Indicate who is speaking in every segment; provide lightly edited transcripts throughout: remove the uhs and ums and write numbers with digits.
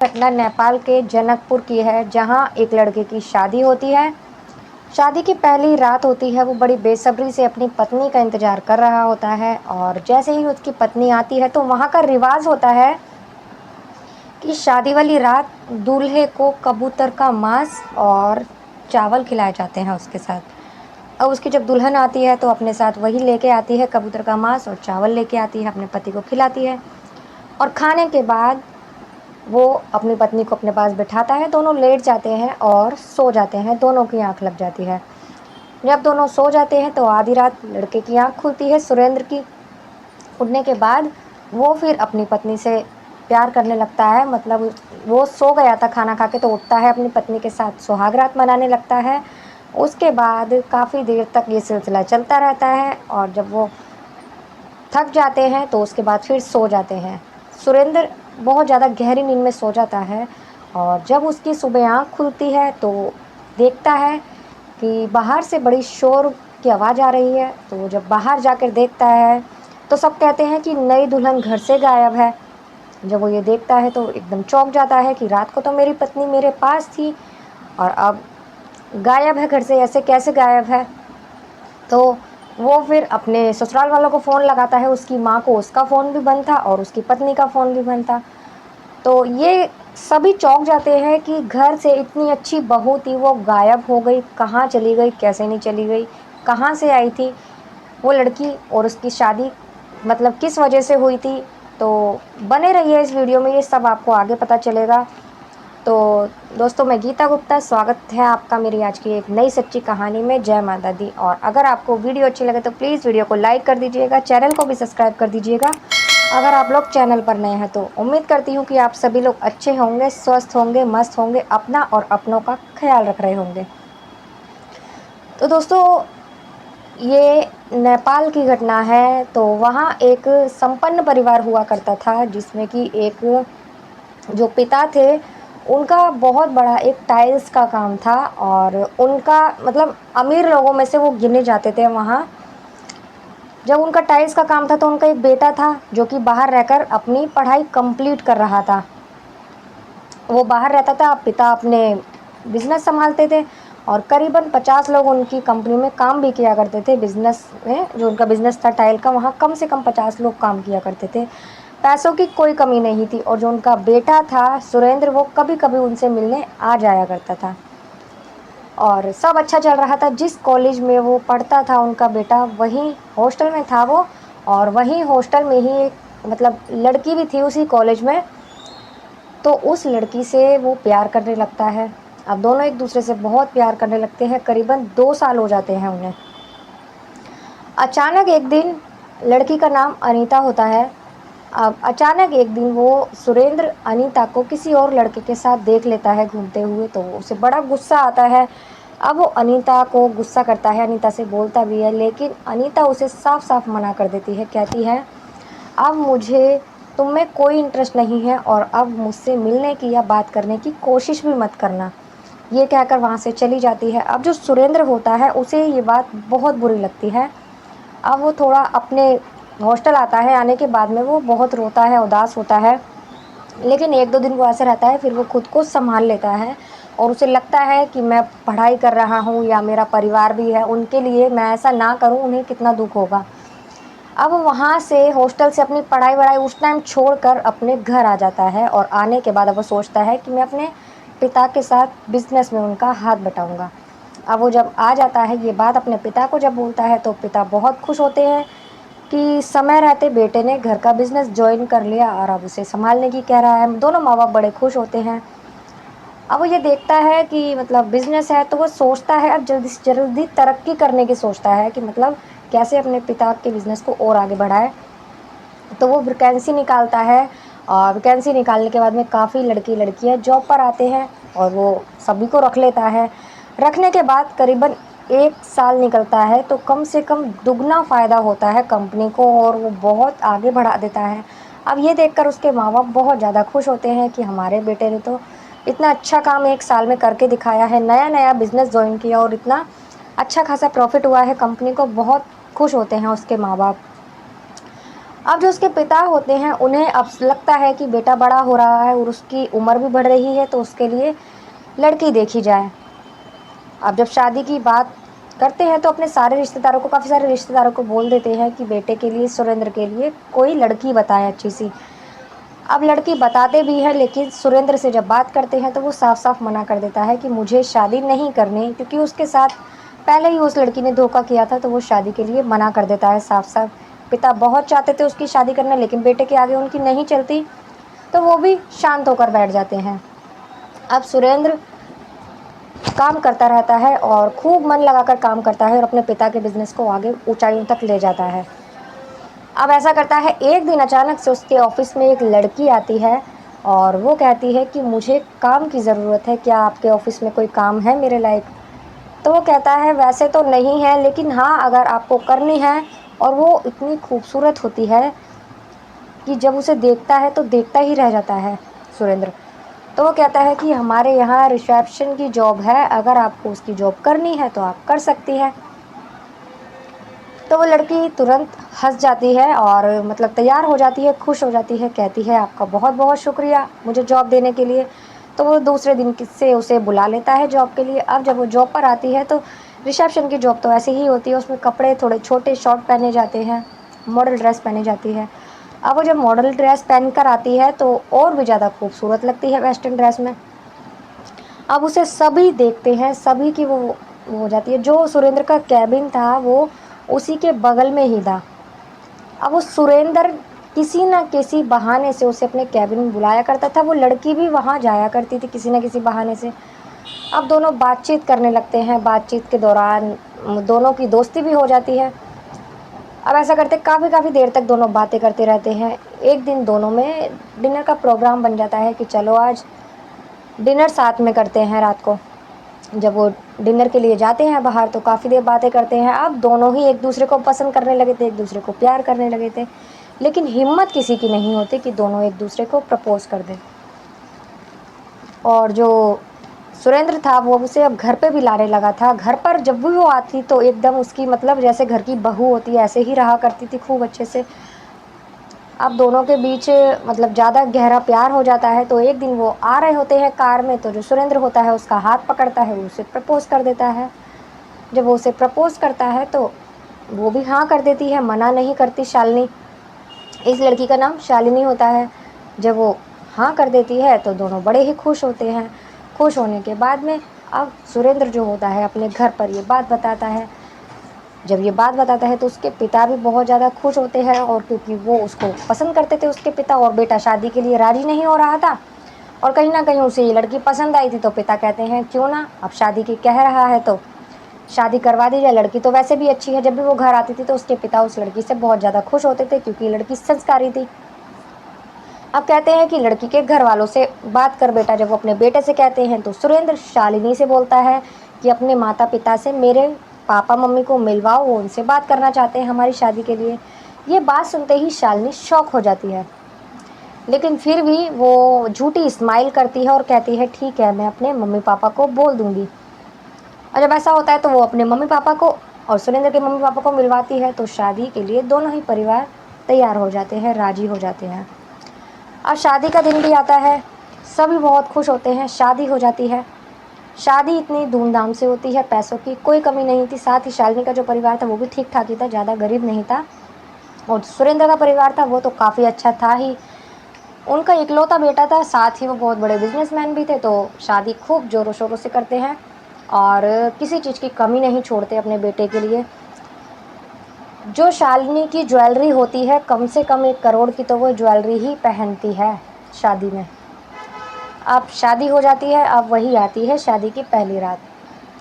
Speaker 1: घटना नेपाल के जनकपुर की है, जहां एक लड़के की शादी होती है। शादी की पहली रात होती है। वो बड़ी बेसब्री से अपनी पत्नी का इंतजार कर रहा होता है और जैसे ही उसकी पत्नी आती है तो वहां का रिवाज होता है कि शादी वाली रात दूल्हे को कबूतर का मांस और चावल खिलाए जाते हैं उसके साथ। अब उसकी जब दुल्हन आती है तो अपने साथ वही लेके आती है, कबूतर का मांस और चावल लेके आती है, अपने पति को खिलाती है। और खाने के बाद वो अपनी पत्नी को अपने पास बिठाता है। दोनों लेट जाते हैं और सो जाते हैं। दोनों की आंख लग जाती है। जब दोनों सो जाते हैं तो आधी रात लड़के की आंख खुलती है, सुरेंद्र की। उठने के बाद वो फिर अपनी पत्नी से प्यार करने लगता है। मतलब वो सो गया था खाना खा के, तो उठता है, अपनी पत्नी के साथ सुहाग रात मनाने लगता है। उसके बाद काफ़ी देर तक ये सिलसिला चलता रहता है और जब वो थक जाते हैं तो उसके बाद फिर सो जाते हैं। सुरेंद्र बहुत ज़्यादा गहरी नींद में सो जाता है और जब उसकी सुबह आँख खुलती है तो देखता है कि बाहर से बड़ी शोर की आवाज़ आ रही है। तो जब बाहर जाकर देखता है तो सब कहते हैं कि नई दुल्हन घर से गायब है। जब वो ये देखता है तो एकदम चौंक जाता है कि रात को तो मेरी पत्नी मेरे पास थी और अब गायब है घर से, ऐसे कैसे गायब है। तो वो फिर अपने ससुराल वालों को फ़ोन लगाता है। उसकी माँ को उसका फ़ोन भी बंद था और उसकी पत्नी का फ़ोन भी बंद था। तो ये सभी चौंक जाते हैं कि घर से इतनी अच्छी बहू थी, वो गायब हो गई, कहाँ चली गई, कैसे नहीं चली गई, कहाँ से आई थी वो लड़की, और उसकी शादी मतलब किस वजह से हुई थी। तो बने रहिए इस वीडियो में, ये सब आपको आगे पता चलेगा। तो दोस्तों, मैं गीता गुप्ता, स्वागत है आपका मेरी आज की एक नई सच्ची कहानी में। जय माता दी। और अगर आपको वीडियो अच्छी लगे तो प्लीज़ वीडियो को लाइक कर दीजिएगा, चैनल को भी सब्सक्राइब कर दीजिएगा। अगर आप लोग चैनल पर नए हैं तो उम्मीद करती हूँ कि आप सभी लोग अच्छे होंगे, स्वस्थ होंगे, मस्त होंगे, अपना और अपनों का ख्याल रख रहे होंगे। तो दोस्तों, ये नेपाल की घटना है। तो वहाँ एक संपन्न परिवार हुआ करता था, जिसमें कि एक जो पिता थे, उनका बहुत बड़ा एक टाइल्स का काम था और उनका मतलब अमीर लोगों में से वो गिने जाते थे वहाँ। जब उनका टाइल्स का काम था तो उनका एक बेटा था जो कि बाहर रहकर अपनी पढ़ाई कंप्लीट कर रहा था। वो बाहर रहता था, पिता अपने बिजनेस संभालते थे और करीबन 50 लोग उनकी कंपनी में काम भी किया करते थे। बिजनेस में जो उनका बिजनेस था टाइल का, वहाँ कम से कम 50 लोग काम किया करते थे। पैसों की कोई कमी नहीं थी और जो उनका बेटा था सुरेंद्र, वो कभी कभी उनसे मिलने आ जाया करता था और सब अच्छा चल रहा था। जिस कॉलेज में वो पढ़ता था उनका बेटा, वहीं हॉस्टल में था वो, और वहीं हॉस्टल में ही एक मतलब लड़की भी थी उसी कॉलेज में। तो उस लड़की से वो प्यार करने लगता है। अब दोनों एक दूसरे से बहुत प्यार करने लगते हैं। करीबन 2 साल हो जाते हैं उन्हें। अचानक एक दिन, लड़की का नाम अनीता होता है। अब अचानक एक दिन वो सुरेंद्र अनीता को किसी और लड़के के साथ देख लेता है घूमते हुए। तो उसे बड़ा गुस्सा आता है। अब वो अनीता को गुस्सा करता है, अनीता से बोलता भी है, लेकिन अनीता उसे साफ साफ मना कर देती है। कहती है, अब मुझे तुम में कोई इंटरेस्ट नहीं है और अब मुझसे मिलने की या बात करने की कोशिश भी मत करना। ये कहकर वहाँ से चली जाती है। अब जो सुरेंद्र होता है उसे ये बात बहुत बुरी लगती है। अब वो थोड़ा अपने हॉस्टल आता है। आने के बाद में वो बहुत रोता है, उदास होता है, लेकिन 1-2 दिन वो ऐसे रहता है, फिर वो खुद को संभाल लेता है और उसे लगता है कि मैं पढ़ाई कर रहा हूँ या मेरा परिवार भी है, उनके लिए मैं ऐसा ना करूँ, उन्हें कितना दुख होगा। अब वहाँ से हॉस्टल से अपनी पढ़ाई वढ़ाई उस टाइम छोड़कर अपने घर आ जाता है और आने के बाद अब वो सोचता है कि मैं अपने पिता के साथ बिजनेस में उनका हाथ बटाऊंगा। अब वो जब आ जाता है, ये बात अपने पिता को जब बोलता है तो पिता बहुत खुश होते हैं कि समय रहते बेटे ने घर का बिजनेस ज्वाइन कर लिया और अब उसे संभालने की कह रहा है। दोनों माँ बाप बड़े खुश होते हैं। अब वो ये देखता है कि मतलब बिजनेस है तो वो सोचता है अब जल्दी से जल्दी तरक्की करने की सोचता है कि मतलब कैसे अपने पिता के बिजनेस को और आगे बढ़ाए। तो वो वैकेंसी निकालता है और वैकेंसी निकालने के बाद में काफ़ी लड़की लड़कियां जॉब पर आते हैं और वो सभी को रख लेता है। रखने के बाद करीबन 1 साल निकलता है तो कम से कम दुगना फ़ायदा होता है कंपनी को और वो बहुत आगे बढ़ा देता है। अब ये देखकर उसके माँ बाप बहुत ज़्यादा खुश होते हैं कि हमारे बेटे ने तो इतना अच्छा काम 1 साल में करके दिखाया है, नया नया बिजनेस ज्वाइन किया और इतना अच्छा खासा प्रॉफिट हुआ है कंपनी को। बहुत खुश होते हैं उसके माँ बाप। अब जो उसके पिता होते हैं उन्हें अब लगता है कि बेटा बड़ा हो रहा है और उसकी उम्र भी बढ़ रही है, तो उसके लिए लड़की देखी जाए। अब जब शादी की बात करते हैं तो अपने सारे रिश्तेदारों को, काफ़ी सारे रिश्तेदारों को बोल देते हैं कि बेटे के लिए, सुरेंद्र के लिए कोई लड़की बताएं अच्छी सी। अब लड़की बताते भी हैं, लेकिन सुरेंद्र से जब बात करते हैं तो वो साफ साफ मना कर देता है कि मुझे शादी नहीं करनी, क्योंकि उसके साथ पहले ही उस लड़की ने धोखा किया था, तो वो शादी के लिए मना कर देता है साफ साफ। पिता बहुत चाहते थे उसकी शादी करना, लेकिन बेटे के आगे उनकी नहीं चलती, तो वो भी शांत होकर बैठ जाते हैं। अब सुरेंद्र काम करता रहता है और खूब मन लगाकर काम करता है और अपने पिता के बिजनेस को आगे ऊंचाइयों तक ले जाता है। अब ऐसा करता है, एक दिन अचानक से उसके ऑफिस में एक लड़की आती है और वो कहती है कि मुझे काम की ज़रूरत है, क्या आपके ऑफिस में कोई काम है मेरे लायक? तो वो कहता है वैसे तो नहीं है, लेकिन हाँ अगर आपको करनी है। और वो इतनी खूबसूरत होती है कि जब उसे देखता है तो देखता ही रह जाता है सुरेंद्र। तो वो कहता है कि हमारे यहाँ रिसेप्शन की जॉब है, अगर आपको उसकी जॉब करनी है तो आप कर सकती हैं। तो वो लड़की तुरंत हंस जाती है और मतलब तैयार हो जाती है, खुश हो जाती है, कहती है आपका बहुत बहुत शुक्रिया मुझे जॉब देने के लिए। तो वो दूसरे दिन से उसे बुला लेता है जॉब के लिए। अब जब वो जॉब पर आती है तो रिसेप्शन की जॉब तो ऐसे ही होती है, उसमें कपड़े थोड़े छोटे शॉर्ट पहने जाते हैं, मॉडल ड्रेस पहनी जाती है। अब वो जब मॉडल ड्रेस पहन कर आती है तो और भी ज़्यादा खूबसूरत लगती है वेस्टर्न ड्रेस में। अब उसे सभी देखते हैं, सभी की वो हो जाती है। जो सुरेंद्र का कैबिन था वो उसी के बगल में ही था। अब वो सुरेंद्र किसी न किसी बहाने से उसे अपने कैबिन में बुलाया करता था, वो लड़की भी वहाँ जाया करती थी किसी न किसी बहाने से। अब दोनों बातचीत करने लगते हैं, बातचीत के दौरान दोनों की दोस्ती भी हो जाती है। अब ऐसा करते काफ़ी देर तक दोनों बातें करते रहते हैं। एक दिन दोनों में डिनर का प्रोग्राम बन जाता है कि चलो आज डिनर साथ में करते हैं रात को। जब वो डिनर के लिए जाते हैं बाहर तो काफ़ी देर बातें करते हैं। अब दोनों ही एक दूसरे को पसंद करने लगे थे, एक दूसरे को प्यार करने लगे थे, लेकिन हिम्मत किसी की नहीं होती कि दोनों एक दूसरे को प्रपोज कर दें। और जो सुरेंद्र था वो उसे अब घर पे भी लाने लगा था। घर पर जब भी वो आती तो एकदम उसकी मतलब जैसे घर की बहू होती है ऐसे ही रहा करती थी, खूब अच्छे से। अब दोनों के बीच मतलब ज़्यादा गहरा प्यार हो जाता है। तो एक दिन वो आ रहे होते हैं कार में, तो जो सुरेंद्र होता है उसका हाथ पकड़ता है, वो उसे प्रपोज कर देता है। जब वो उसे प्रपोज करता है तो वो भी हाँ कर देती है, मना नहीं करती शालिनी। इस लड़की का नाम शालिनी होता है। जब वो हाँ कर देती है तो दोनों बड़े ही खुश होते हैं। खुश होने के बाद में अब सुरेंद्र जो होता है अपने घर पर ये बात बताता है। जब ये बात बताता है तो उसके पिता भी बहुत ज़्यादा खुश होते हैं, और क्योंकि वो उसको पसंद करते थे उसके पिता, और बेटा शादी के लिए राज़ी नहीं हो रहा था और कहीं ना कहीं उसे ये लड़की पसंद आई थी, तो पिता कहते हैं क्यों ना अब शादी की कह रहा है तो शादी करवा दी जाए, लड़की तो वैसे भी अच्छी है। जब भी वो घर आती थी तो उसके पिता उस लड़की से बहुत ज़्यादा खुश होते थे क्योंकि लड़की संस्कारी थी। अब कहते हैं कि लड़की के घर वालों से बात कर बेटा। जब वो अपने बेटे से कहते हैं तो सुरेंद्र शालिनी से बोलता है कि अपने माता पिता से मेरे पापा मम्मी को मिलवाओ, वो उनसे बात करना चाहते हैं हमारी शादी के लिए। ये बात सुनते ही शालिनी शॉक हो जाती है, लेकिन फिर भी वो झूठी स्माइल करती है और कहती है ठीक है मैं अपने मम्मी पापा को बोल दूंगी। और जब ऐसा होता है तो वो अपने मम्मी पापा को और सुरेंद्र के मम्मी पापा को मिलवाती है, तो शादी के लिए दोनों ही परिवार तैयार हो जाते हैं, राजी हो जाते हैं। अब शादी का दिन भी आता है, सभी बहुत खुश होते हैं, शादी हो जाती है। शादी इतनी धूमधाम से होती है, पैसों की कोई कमी नहीं थी। साथ ही शालिनी का जो परिवार था वो भी ठीक ठाक ही था, ज़्यादा गरीब नहीं था। और सुरेंद्र का परिवार था वो तो काफ़ी अच्छा था ही, उनका इकलौता बेटा था, साथ ही वो बहुत बड़े बिजनेसमैन भी थे। तो शादी खूब ज़ोरों शोरों से करते हैं और किसी चीज़ की कमी नहीं छोड़ते अपने बेटे के लिए। जो शालिनी की ज्वेलरी होती है कम से कम 1 करोड़ की, तो वो ज्वेलरी ही पहनती है शादी में। अब शादी हो जाती है, अब वही आती है शादी की पहली रात।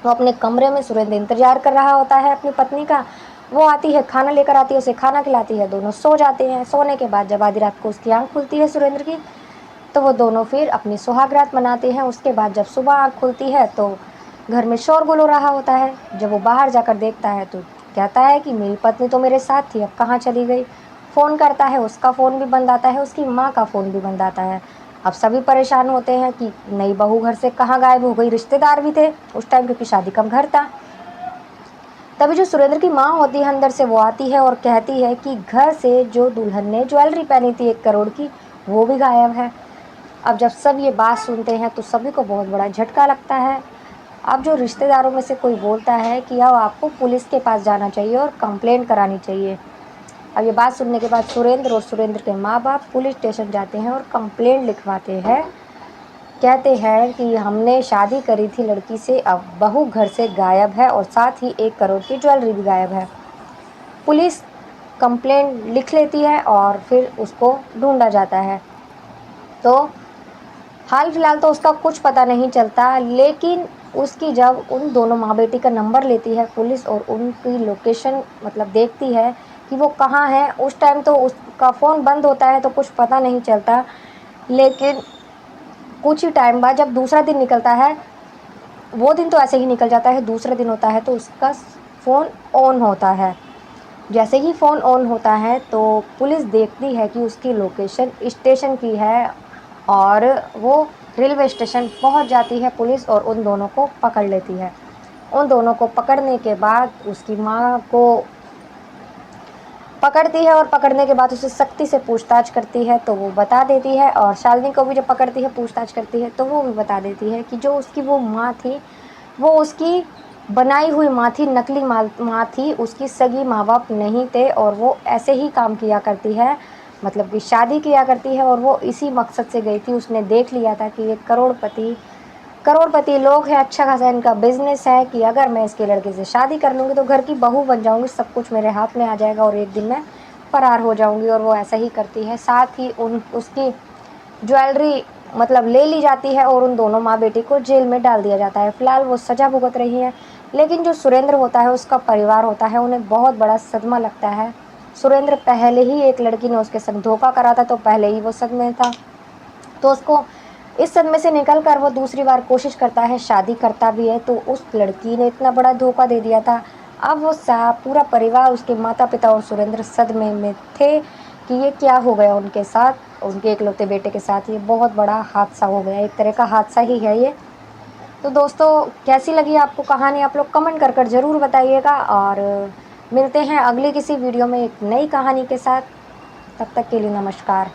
Speaker 1: वो अपने कमरे में सुरेंद्र इंतजार कर रहा होता है अपनी पत्नी का। वो आती है, खाना लेकर आती है, उसे खाना खिलाती है, दोनों सो जाते हैं। सोने के बाद जब आधी रात को उसकी आँख खुलती है सुरेंद्र की, तो वो दोनों फिर अपनी सुहागरात मनाते हैं। उसके बाद जब सुबह आँख खुलती है तो घर में शोरगुल हो रहा होता है। जब वो बाहर जाकर देखता है तो कहता है कि मेरी पत्नी तो मेरे साथ थी, अब कहाँ चली गई। फ़ोन करता है, उसका फ़ोन भी बंद आता है, उसकी माँ का फ़ोन भी बंद आता है। अब सभी परेशान होते हैं कि नई बहू घर से कहाँ गायब हो गई। रिश्तेदार भी थे उस टाइम क्योंकि शादी का घर था। तभी जो सुरेंद्र की माँ होती है अंदर से वो आती है और कहती है कि घर से जो दुल्हन ने ज्वेलरी पहनी थी 1 करोड़ की, वो भी गायब है। अब जब सब ये बात सुनते हैं तो सभी को बहुत बड़ा झटका लगता है। अब जो रिश्तेदारों में से कोई बोलता है कि अब आपको पुलिस के पास जाना चाहिए और कंप्लेंट करानी चाहिए। अब ये बात सुनने के बाद सुरेंद्र और सुरेंद्र के माँ-बाप पुलिस स्टेशन जाते हैं और कंप्लेंट लिखवाते हैं। कहते हैं कि हमने शादी करी थी लड़की से, अब बहू घर से गायब है और साथ ही 1 करोड़ की ज्वेलरी भी गायब है। पुलिस कंप्लेंट लिख लेती है और फिर उसको ढूँढा जाता है। तो हाल फिलहाल तो उसका कुछ पता नहीं चलता, लेकिन उसकी जब उन दोनों माँ-बेटी का नंबर लेती है पुलिस और उनकी लोकेशन मतलब देखती है कि वो कहाँ हैं, उस टाइम तो उसका फ़ोन बंद होता है तो कुछ पता नहीं चलता। लेकिन कुछ ही टाइम बाद जब दूसरा दिन निकलता है, वो दिन तो ऐसे ही निकल जाता है, दूसरा दिन होता है तो उसका फ़ोन ऑन होता है। जैसे ही फ़ोन ऑन होता है तो पुलिस देखती है कि उसकी लोकेशन स्टेशन की है और वो रेलवे स्टेशन पहुंच जाती है पुलिस और उन दोनों को पकड़ लेती है। उन दोनों को पकड़ने के बाद उसकी माँ को पकड़ती है और पकड़ने के बाद उसे सख्ती से पूछताछ करती है तो वो बता देती है, और शालिनी को भी जब पकड़ती है पूछताछ करती है तो वो भी बता देती है कि जो उसकी वो माँ थी वो उसकी बनाई हुई माँ थी, नकली माँ थी, उसकी सगी माँ बाप नहीं थे और वो ऐसे ही काम किया करती है, मतलब कि शादी किया करती है और वो इसी मकसद से गई थी। उसने देख लिया था कि ये करोड़पति लोग हैं, अच्छा खासा इनका बिजनेस है कि अगर मैं इसके लड़के से शादी कर लूँगी तो घर की बहू बन जाऊँगी, सब कुछ मेरे हाथ में आ जाएगा और एक दिन मैं फरार हो जाऊँगी, और वो ऐसा ही करती है। साथ ही उसकी ज्वेलरी मतलब ले ली जाती है और उन दोनों माँ बेटी को जेल में डाल दिया जाता है। फिलहाल वो सज़ा भुगत रही हैं, लेकिन जो सुरेंद्र होता है, उसका परिवार होता है, उन्हें बहुत बड़ा सदमा लगता है। सुरेंद्र पहले ही एक लड़की ने उसके संग धोखा करा था तो पहले ही वो सदमे था, तो उसको इस सदमे से निकल कर वो दूसरी बार कोशिश करता है, शादी करता भी है तो उस लड़की ने इतना बड़ा धोखा दे दिया था। अब वो पूरा परिवार, उसके माता पिता और सुरेंद्र सदमे में थे कि ये क्या हो गया उनके साथ, उनके इकलौते बेटे के साथ। ये बहुत बड़ा हादसा हो गया, एक तरह का हादसा ही है ये। तो दोस्तों, कैसी लगी आपको कहानी, आप लोग कमेंट कर कर ज़रूर बताइएगा, और मिलते हैं अगली किसी वीडियो में एक नई कहानी के साथ। तब तक के लिए नमस्कार।